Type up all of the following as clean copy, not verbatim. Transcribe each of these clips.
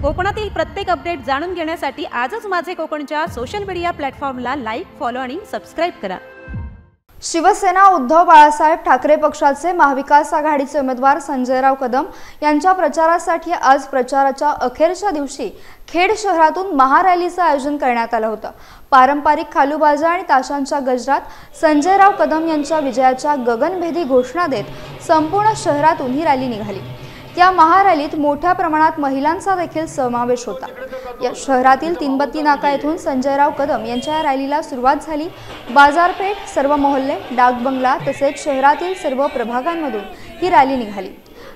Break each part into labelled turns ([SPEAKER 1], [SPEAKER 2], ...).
[SPEAKER 1] कोकणातील प्रत्येक अपडेट जाणून घेण्यासाठी आजच माझे कोकणच्या सोशल मीडिया प्लॅटफॉर्मला लाईक, फॉलो आणि सबस्क्राइब करा।
[SPEAKER 2] शिवसेना उद्धव बाळासाहेब ठाकरे पक्षाचे महाविकास आघाडीचे उमेदवार संजयराव कदम यांच्या प्रचारासाठी आज प्रचाराच्या अखेरच्या दिवशी खेड शहरातून महारॅलीचे आयोजन करण्यात आले होते। पारंपरिक खालूबाजा आणि ताशांच्या गजरात संजयराव कदम यांच्या विजयाच्या गगनभेदी घोषणा देत संपूर्ण शहरातून ही रॅली निघाली। या महारॅलीत मोठ्या प्रमाणात महिलांचा देखील समावेश होता। या शहरातील तीनबत्ती नाका येथून संजयराव कदम यांच्या रॅलीला सुरुवात झाली। बाजारपेठ, सर्व मोहल्ले, डाक बंगला तसेच शहरातील सर्व प्रभागांमधून ही रॅली निघाली।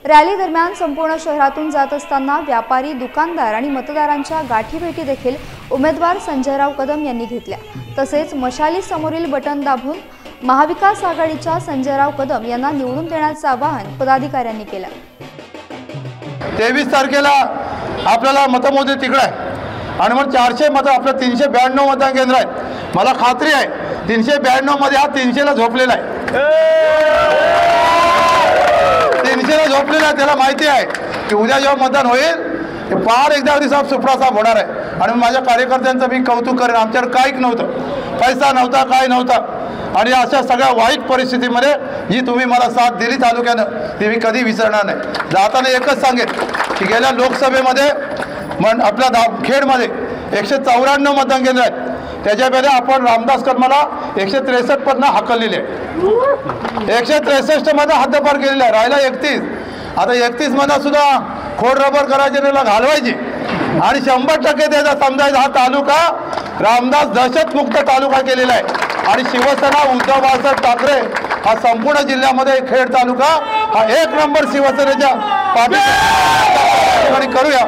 [SPEAKER 2] रॅली दरम्यान संपूर्ण शहरातून जात असताना व्यापारी, दुकानदार आणि मतदारांच्या गाठीभेटी देखील उमेदवार संजयराव कदम यांनी घेतल्या। तसेच मशाली समोरील बटन दाबून महाविकास आघाडीच्या संजयराव कदम यांना निवडून देण्याचे आवाहन पदाधिकाऱ्यांनी केले।
[SPEAKER 3] 23 तारखेला आपल्याला मतमोजणी तिकडे आहे आणि मग 400 मतं आपलं 392 मतदान केंद्र आहेत। मला खात्री आहे 392 मध्ये हा 300 ला झोपलेला आहे। 300 ला झोपलेला आहे, त्याला माहिती आहे की उद्या जेव्हा मतदान होईल ते फार एकदा साफ सुप्रासाफ होणार आहे। आणि माझ्या कार्यकर्त्यांचं मी कौतुक करेन, आमच्याकडे काहीच नव्हतं, पैसा नव्हता, काय नव्हता आणि अशा सगळ्या वाईट परिस्थितीमध्ये जी तुम्ही मला साथ दिली तालुक्यानं ती मी कधी विसरणार नाही। जाताना एकच सांगेन की गेल्या लोकसभेमध्ये आपल्या खेडमध्ये 194 मतदान केंद्र आहेत, त्याच्यामध्ये आपण रामदास कदमाला 163 पदनं हाकललेले आहे। 163 मध्ये हद्दपार केलेले आहे, राहिला 31। आता 31 मध्ये सुद्धा खोड रबर करायचे त्याला घालवायची आणि 100% त्याचा समजायचा हा तालुका रामदास दहशतमुक्त तालुका केलेला आहे। आणि शिवसेना उद्धव बाळासाहेब ठाकरे हा संपूर्ण जिल्ह्यामध्ये खेड तालुका हा 1 नंबर शिवसेनेच्या पाठीशी करूया।